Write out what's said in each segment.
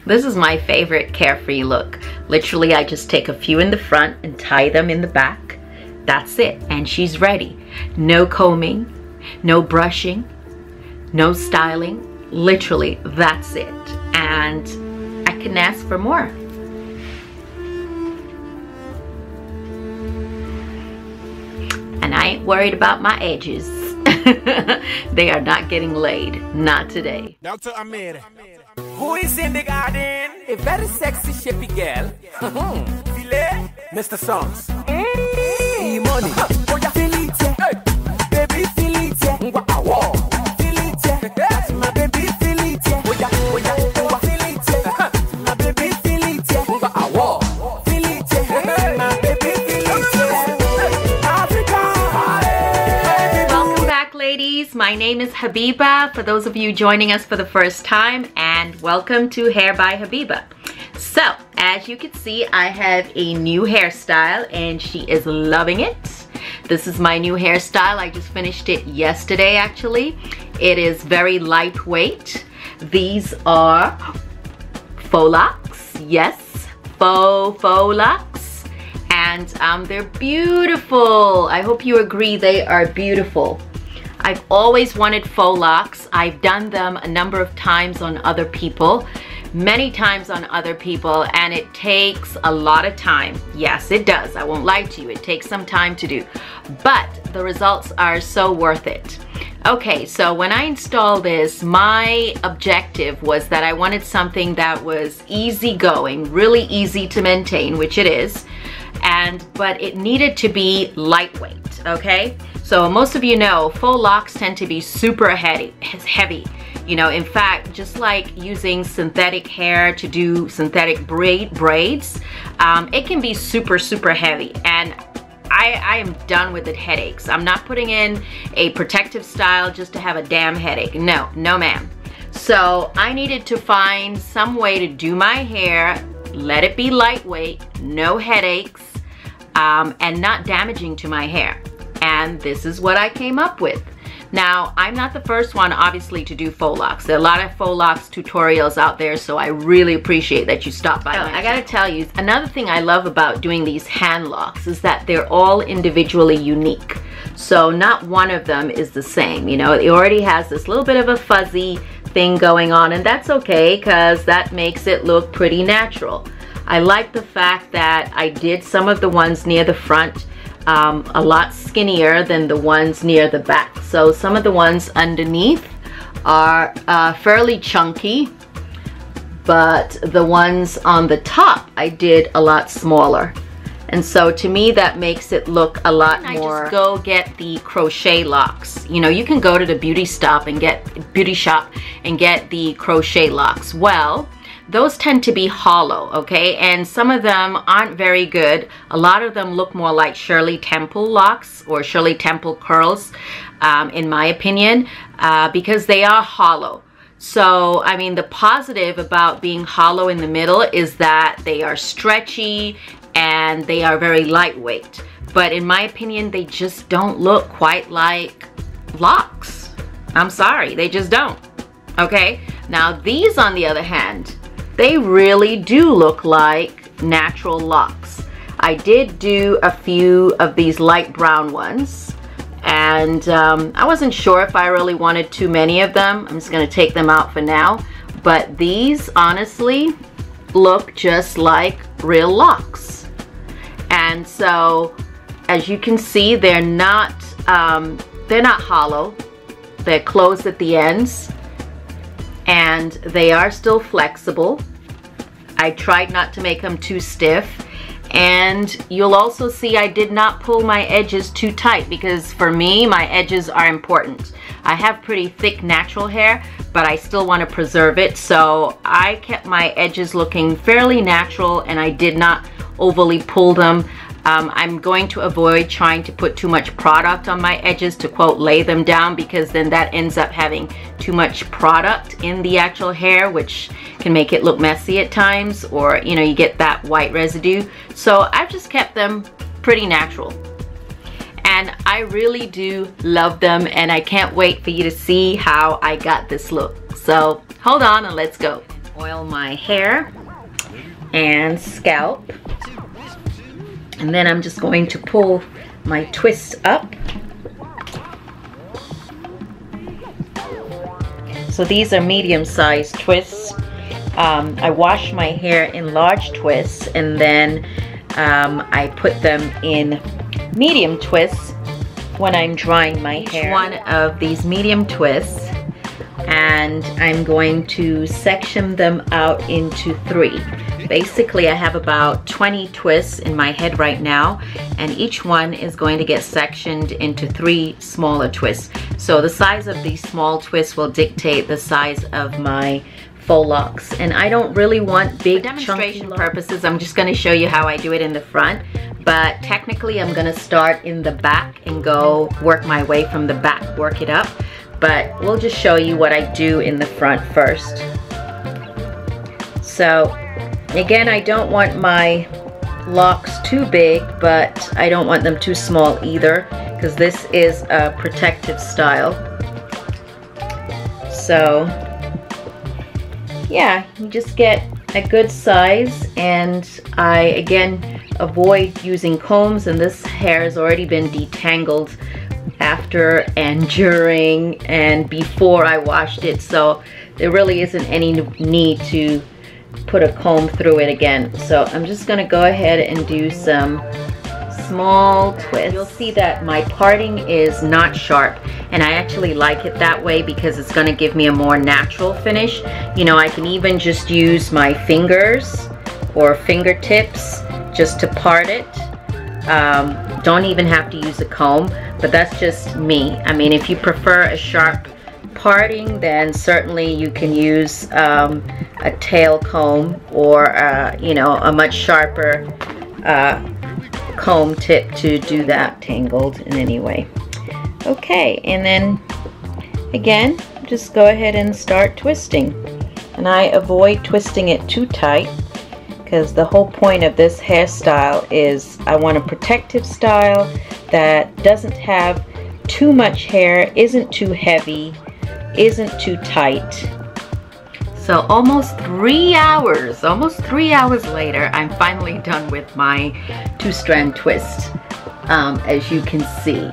This is my favorite carefree look. Literally, I just take a few in the front and tie them in the back. That's it, and she's ready. No combing, no brushing, no styling. Literally, that's it. And I couldn't ask for more. And I ain't worried about my edges. They are not getting laid. Not today. Dr. Amir. Who is in the garden? A very sexy, shapy girl. Filet, Mr. Songs. Money. Oh, yeah, feel it, yeah. Baby, feel it, yeah. Feel it, yeah. That's my baby, feel it, yeah. Oh, yeah, oh, yeah, feel it, yeah. My baby, feel it, yeah. Feel it, yeah. My baby, feel it, yeah. Africa. Welcome back, ladies. My name is Habiba, for those of you joining us for the first time, and welcome to Hair by Habiba. So, as you can see, I have a new hairstyle and she is loving it. This is my new hairstyle. I just finished it yesterday, actually. It is very lightweight. These are FauxLOCS. Yes, FauxLOCS. And they're beautiful. I hope you agree they are beautiful. I've always wanted FauxLOCS. I've done them a number of times on other people. Many times on other people, and it takes a lot of time. Yes, it does. I won't lie to you. It takes some time to do, but the results are so worth it. Okay, so when I installed this, my objective was that I wanted something that was easygoing, really easy to maintain, which it is, but it needed to be lightweight, okay? So most of you know, FauxLOCS tend to be super heavy. You know, in fact, just like using synthetic hair to do synthetic braids, it can be super heavy, and I am done with the headaches. I'm not putting in a protective style just to have a damn headache. No, no ma'am. So I needed to find some way to do my hair, let it be lightweight, no headaches, and not damaging to my hair. And this is what I came up with. Now, I'm not the first one, obviously, to do FauxLOCS. There are a lot of FauxLOCS tutorials out there, so I really appreciate that you stopped by. I gotta tell you, another thing I love about doing these hand locks is that they're all individually unique. So not one of them is the same. You know, it already has this little bit of a fuzzy thing going on, and that's okay, because that makes it look pretty natural. I like the fact that I did some of the ones near the front a lot skinnier than the ones near the back. So some of the ones underneath are fairly chunky, but the ones on the top I did a lot smaller. And so to me that makes it look a lot more. I just go get the crochet locks. You know, you can go to the beauty shop and get the crochet locks. Well, those tend to be hollow, okay? And some of them aren't very good. A lot of them look more like Shirley Temple locks or Shirley Temple curls, in my opinion, because they are hollow. So, I mean, the positive about being hollow in the middle is that they are stretchy and they are very lightweight. But in my opinion, they just don't look quite like locks. I'm sorry, they just don't, okay? Now, these, on the other hand, they really do look like natural locks. I did do a few of these light brown ones, and I wasn't sure if I really wanted too many of them. I'm just gonna take them out for now. But these honestly look just like real locks. And so, as you can see, they're not hollow. They're closed at the ends, and they are still flexible. I tried not to make them too stiff, and you'll also see I did not pull my edges too tight, because for me, my edges are important. I have pretty thick natural hair, but I still want to preserve it, so I kept my edges looking fairly natural, and I did not overly pull them. I'm going to avoid trying to put too much product on my edges to, quote, lay them down, because then that ends up having too much product in the actual hair, which can make it look messy at times, or, you know, you get that white residue. So I've just kept them pretty natural. And I really do love them, and I can't wait for you to see how I got this look. So hold on and let's go. Oil my hair and scalp. And then I'm just going to pull my twists up. So these are medium-sized twists. I wash my hair in large twists, and then I put them in medium twists when I'm drying my hair. Each one of these medium twists, and I'm going to section them out into 3. Basically, I have about 20 twists in my head right now, and each one is going to get sectioned into 3 smaller twists. So the size of these small twists will dictate the size of my faux locks. And I don't really want big, for demonstration purposes, I'm just going to show you how I do it in the front. But technically, I'm going to start in the back and go work my way from the back, work it up. But we'll just show you what I do in the front first. So again, I don't want my locks too big, but I don't want them too small either, because this is a protective style. So yeah, you just get a good size, and I again avoid using combs, and this hair has already been detangled after and during and before I washed it, so there really isn't any need to put a comb through it again. So I'm just going to go ahead and do some small twists. You'll see that my parting is not sharp, and I actually like it that way because it's going to give me a more natural finish. You know, I can even just use my fingers or fingertips just to part it. Don't even have to use a comb, but that's just me. I mean, if you prefer a sharp parting, then certainly you can use a tail comb or you know, a much sharper comb tip to do that, tangled in any way. Okay, and then again, just go ahead and start twisting. And I avoid twisting it too tight, because the whole point of this hairstyle is I want a protective style that doesn't have too much hair, isn't too heavy, isn't too tight. So almost 3 hours later, I'm finally done with my 2-strand twist, as you can see.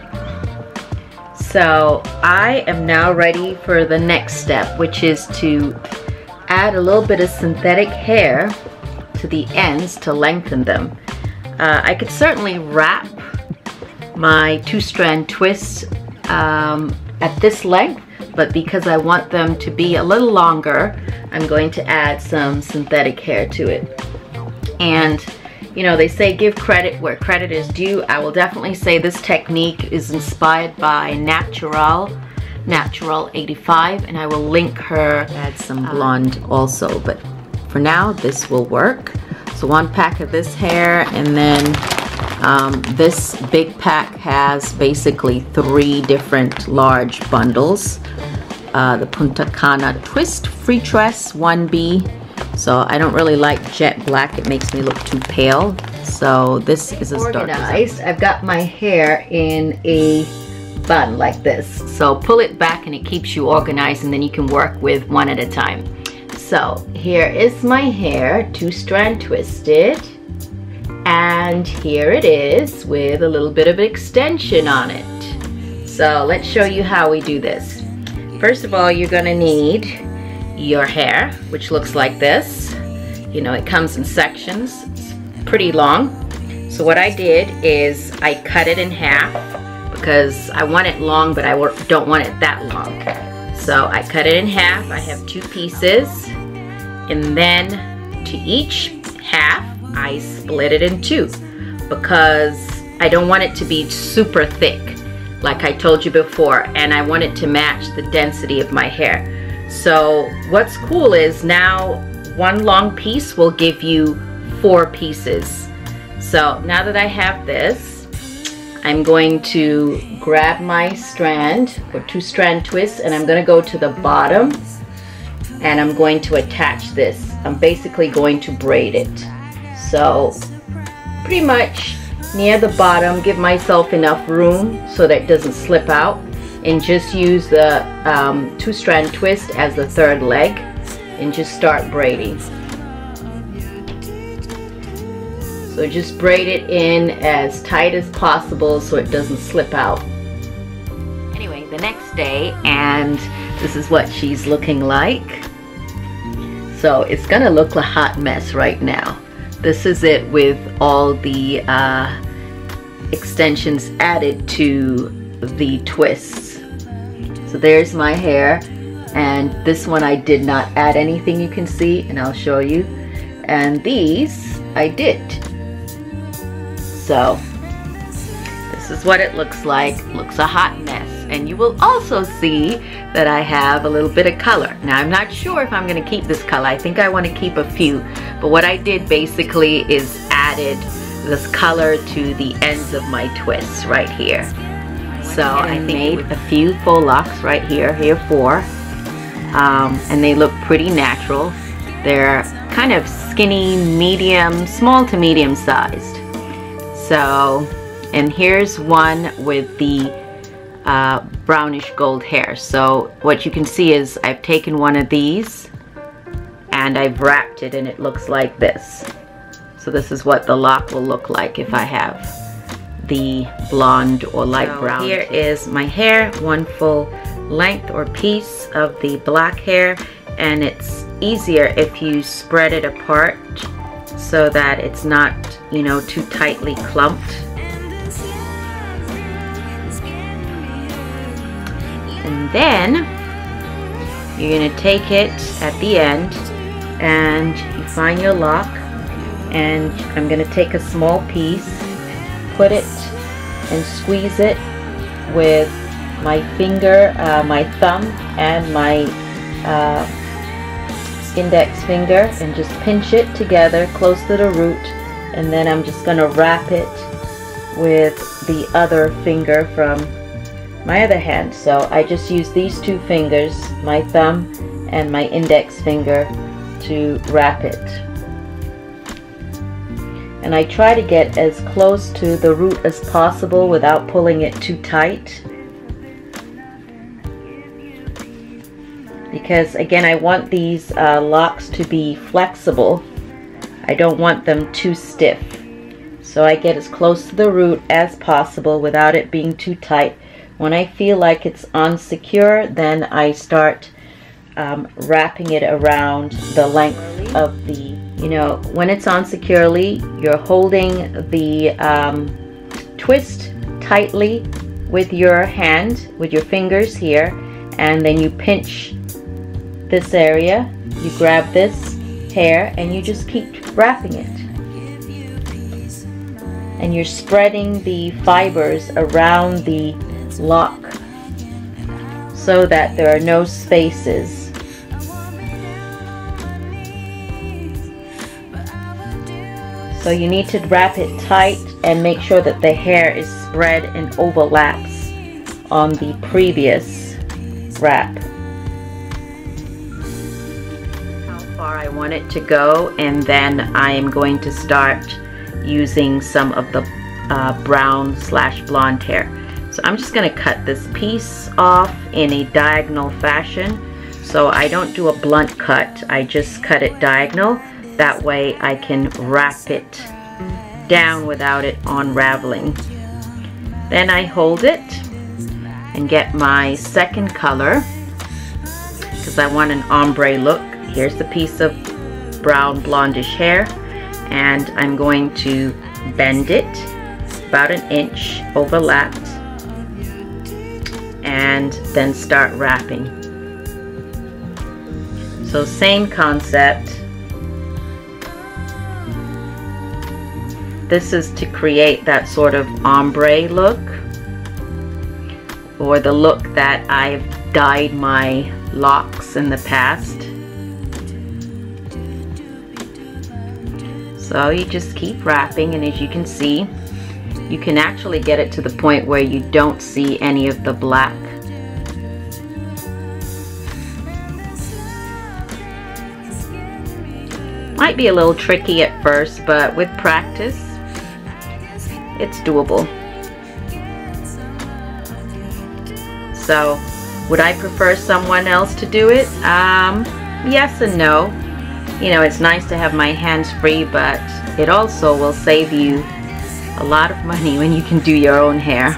So I am now ready for the next step, which is to add a little bit of synthetic hair to the ends to lengthen them. I could certainly wrap my 2-strand twists at this length, but because I want them to be a little longer, I'm going to add some synthetic hair to it. And you know, they say give credit where credit is due. I will definitely say this technique is inspired by Natural 85, and I will link her. Add some blonde also, but for now this will work. So 1 pack of this hair, and then this big pack has basically 3 different large bundles. The Punta Cana Twist Free Tress 1B. So I don't really like jet black, it makes me look too pale. So this is as dark as I've got my hair in a bun like this. So pull it back and it keeps you organized, and then you can work with one at a time. So here is my hair, 2-strand twisted. And here it is with a little bit of extension on it. So let's show you how we do this. First of all, you're gonna need your hair, which looks like this. You know, it comes in sections. It's pretty long. So what I did is I cut it in half because I want it long, but I don't want it that long. So I cut it in half. I have 2 pieces, and then to each half I split it in 2 because I don't want it to be super thick like I told you before, and I want it to match the density of my hair. So what's cool is now 1 long piece will give you 4 pieces. So now that I have this, I'm going to grab my strand or 2-strand twist, and I'm going to go to the bottom, and I'm going to attach this. I'm basically going to braid it. So pretty much near the bottom, give myself enough room so that it doesn't slip out, and just use the 2-strand twist as the 3rd leg, and just start braiding. So just braid it in as tight as possible so it doesn't slip out. Anyway, the next day, and this is what she's looking like. So it's gonna look a hot mess right now. This is it with all the extensions added to the twists. So there's my hair, and this one I did not add anything, you can see, and I'll show you. And these I did. So this is what it looks like. Looks a hot mess. And you will also see that I have a little bit of color. Now I'm not sure if I'm going to keep this color. I think I want to keep a few. But what I did basically is added this color to the ends of my twists right here. So I made a few faux locks right here. Here are 4. And they look pretty natural. They're kind of skinny, medium, small to medium sized. So, and here's one with the brownish gold hair. So what you can see is I've taken one of these and I've wrapped it, and it looks like this. So this is what the lock will look like if I have the blonde or light brown. Here is my hair, one full length or piece of the black hair, and it's easier if you spread it apart so that it's not, you know, too tightly clumped. And then you're going to take it at the end and you find your lock, and I'm going to take a small piece, put it and squeeze it with my finger, my thumb and my index finger, and just pinch it together close to the root, and then I'm just going to wrap it with the other finger from my other hand. So I just use these 2 fingers, my thumb and my index finger, to wrap it. And I try to get as close to the root as possible without pulling it too tight, because again, I want these locks to be flexible. I don't want them too stiff. So I get as close to the root as possible without it being too tight. When I feel like it's unsecure, then I start wrapping it around the length of the, you know, when it's on securely, you're holding the twist tightly with your hand, with your fingers here, and then you pinch this area, you grab this hair, and you just keep wrapping it. And you're spreading the fibers around the lock so that there are no spaces. So you need to wrap it tight and make sure that the hair is spread and overlaps on the previous wrap. How far I want it to go, and then I am going to start using some of the brown / blonde hair. So I'm just going to cut this piece off in a diagonal fashion. So I don't do a blunt cut, I just cut it diagonal. That way I can wrap it down without it unraveling. Then I hold it and get my second color because I want an ombre look. Here's the piece of brown blondish hair, and I'm going to bend it about 1 inch overlapped and then start wrapping. So same concept. This is to create that sort of ombre look, or the look that I've dyed my locks in the past. So you just keep wrapping, and as you can see, you can actually get it to the point where you don't see any of the black. Might be a little tricky at first, but with practice, it's doable. So, would I prefer someone else to do it? yes and no. You know, it's nice to have my hands free, but it also will save you a lot of money when you can do your own hair.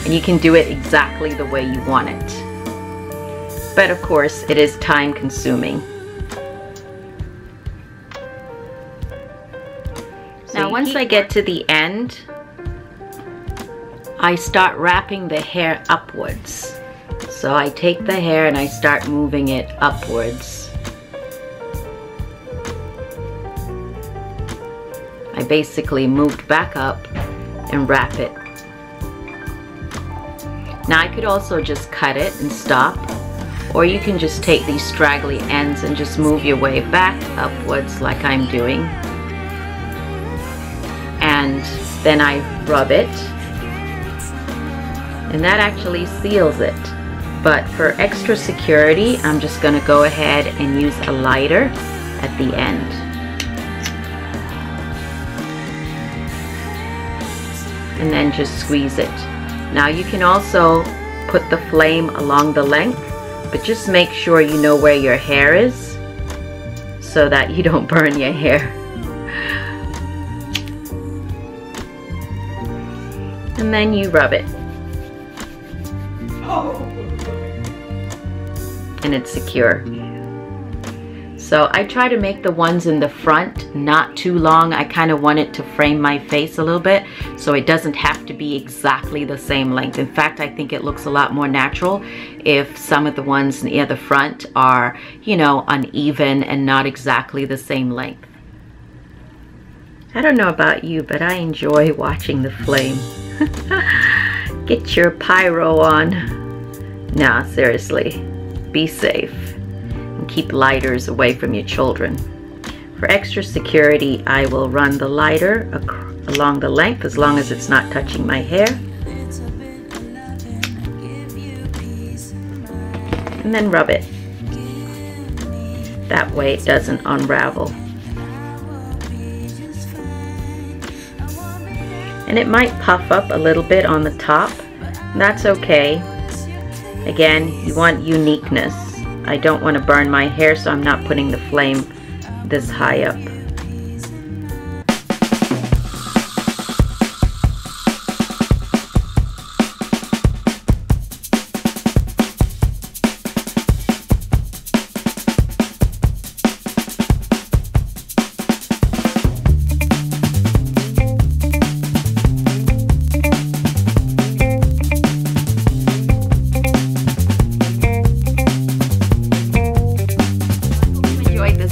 And you can do it exactly the way you want it. But of course, it is time consuming. Now once I get to the end, I start wrapping the hair upwards. So I take the hair and I start moving it upwards. I basically moved back up and wrap it. Now I could also just cut it and stop, or you can just take these straggly ends and just move your way back upwards like I'm doing. And then I rub it, and that actually seals it. But for extra security, I'm just going to go ahead and use a lighter at the end. And then just squeeze it. Now you can also put the flame along the length, but just make sure you know where your hair is so that you don't burn your hair. And then you rub it. And it's secure. So I try to make the ones in the front not too long. I kind of want it to frame my face a little bit, so it doesn't have to be exactly the same length. In fact, I think it looks a lot more natural if some of the ones near the front are, you know, uneven and not exactly the same length. I don't know about you, but I enjoy watching the flame. Get your pyro on. Nah, seriously, be safe. Keep lighters away from your children. For extra security, I will run the lighter along the length as long as it's not touching my hair. And then rub it. That way it doesn't unravel. And it might puff up a little bit on the top. That's okay. Again, you want uniqueness. I don't want to burn my hair, so I'm not putting the flame this high up.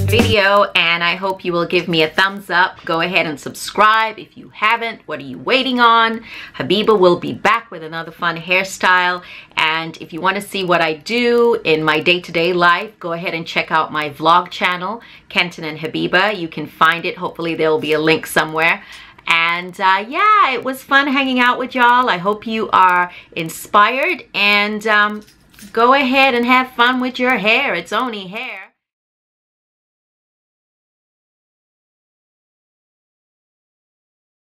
Video, and I hope you will give me a thumbs up. Go ahead and subscribe if you haven't. What are you waiting on? Habiba will be back with another fun hairstyle, and if you want to see what I do in my day-to-day life, go ahead and check out my vlog channel, Kenton and Habiba. You can find it. Hopefully there will be a link somewhere. And yeah, it was fun hanging out with y'all. I hope you are inspired, and go ahead and have fun with your hair. It's only hair.